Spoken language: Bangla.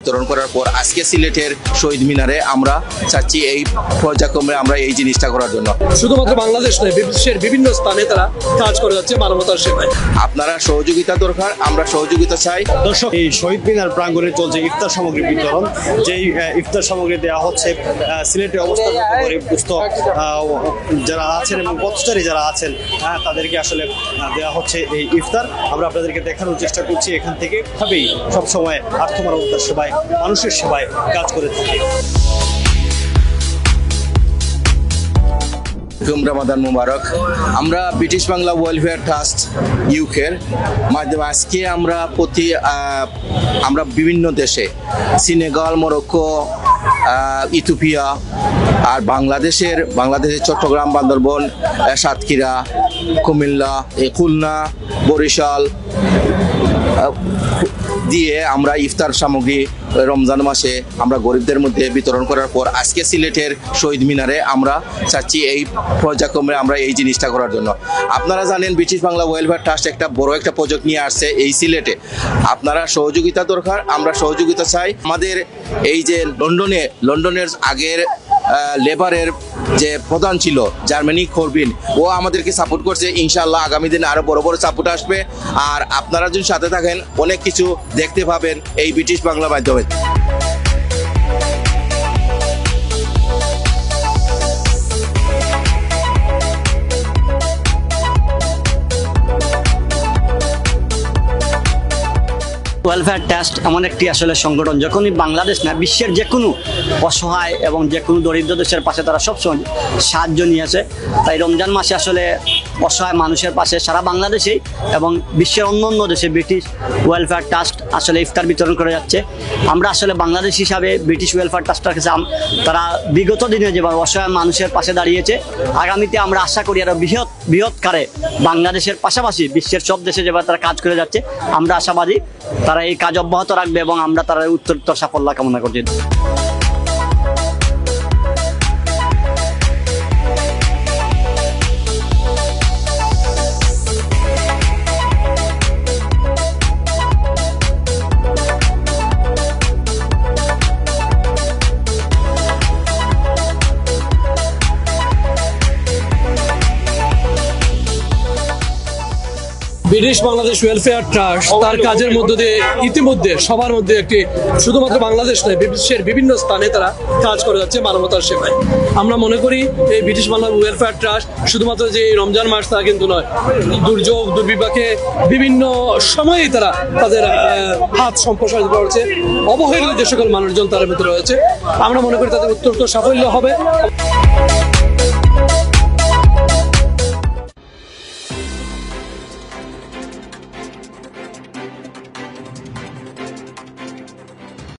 বিতরণ করার পর আজকে সিলেটের শহীদ মিনারে আমরা চাচ্ছি এই পর্যায়ক্রমে আমরা এই জিনিসটা করার জন্য। শুধুমাত্র বাংলাদেশ নয়, বিশ্বের বিভিন্ন স্থানে তারা কাজ করে যাচ্ছে মানবতার সেবায়। আপনারা সহযোগিতা দরকার, আমরা সহযোগিতা চাই। দর্শক, এই শহীদ মিনার প্রাঙ্গণে চলছে ইফতার সামগ্রী বিতরণ। যেই ইফতার সামগ্রী দেওয়া হচ্ছে সিলেটে অবস্থান গরিবগ্রস্ত যারা আছেন এবং পথচারী যারা আছেন তাদেরকে আসলে দেওয়া হচ্ছে এই ইফতার। আমরা আপনাদেরকে দেখানোর চেষ্টা করছি এখান থেকে ভাবেই সবসময় আর্থমানবতার সেবায়, মানুষের সেবায় কাজ করে থাকি। রমাদান মুবারক। আমরা ব্রিটিশ বাংলা ওয়েলফেয়ার ট্রাস্ট ইউকের মাধ্যমে আজকে আমরা বিভিন্ন দেশে সেনেগাল, মরক্কো, ইথিওপিয়া আর বাংলাদেশের চট্টগ্রাম, বান্দরবন, সাতক্ষীরা, কুমিল্লা, খুলনা, বরিশাল দিয়ে আমরা ইফতার সামগ্রী রমজান মাসে আমরা গরিবদের মধ্যে বিতরণ করার পর আজকে সিলেটের শহীদ মিনারে আমরা চাচ্ছি এই পর্যায়ক্রমে আমরা এই জিনিসটা করার জন্য। আপনারা জানেন ব্রিটিশ বাংলা ওয়েলফেয়ার ট্রাস্ট একটা বড় একটা প্রজেক্ট নিয়ে আসছে এই সিলেটে। আপনারা সহযোগিতা দরকার, আমরা সহযোগিতা চাই। আমাদের এই যে লন্ডনের আগের লেবারের যে প্রধান ছিল জার্মানি করবিন, ও আমাদেরকে সাপোর্ট করছে। ইনশাআল্লাহ আগামী দিনে আরো বড় বড় সাপোর্ট আসবে। আর আপনারা যদি সাথে থাকেন অনেক কিছু দেখতে পাবেন এই ব্রিটিশ বাংলা মাধ্যমে। ওয়েলফেয়ার ট্রাস্ট এমন একটি আসলে সংগঠন, যখনই বাংলাদেশ না বিশ্বের যে কোনো অসহায় এবং যে কোনো দরিদ্র দেশের পাশে তারা সবসময় সাহায্য নিয়েছে। তাই রমজান মাসে আসলে অসহায় মানুষের পাশে সারা বাংলাদেশেই এবং বিশ্বের অন্য দেশে ব্রিটিশ ওয়েলফেয়ার ট্রাস্ট আসলে ইফতার বিতরণ করে যাচ্ছে। আমরা আসলে বাংলাদেশ হিসাবে ব্রিটিশ ওয়েলফেয়ার ট্রাস্টের কাছে তারা বিগত দিনে যেভাবে অসহায় মানুষের পাশে দাঁড়িয়েছে, আগামীতে আমরা আশা করি আরও বৃহৎকারে বাংলাদেশের পাশাপাশি বিশ্বের সব দেশে যেভাবে তারা কাজ করে যাচ্ছে, আমরা আশাবাদী তারা এই কাজ অব্যাহত রাখবে এবং আমরা তারা উত্তরোত্তর সাফল্য কামনা করছি। ব্রিটিশ বাংলাদেশ ওয়েলফেয়ার ট্রাস্ট তার কাজের মধ্য দিয়ে ইতিমধ্যে সবার মধ্যে একটি শুধুমাত্র বাংলাদেশ নয়, বিশ্বের বিভিন্ন স্থানে তারা কাজ করে যাচ্ছে মানবতার সেবায়। আমরা মনে করি এই ব্রিটিশ বাংলা ওয়েলফেয়ার ট্রাস্ট শুধুমাত্র যে রমজান মাস তা কিন্তু নয়, দুর্যোগ দুর্বিপাকে বিভিন্ন সময়েই তারা তাদের হাত সম্প্রসারিত করছে। অবহেলিত যে সকল মানুষজন তার ভিতরে রয়েছে, আমরা মনে করি তাদের উত্তরোত্তর সাফল্য হবে।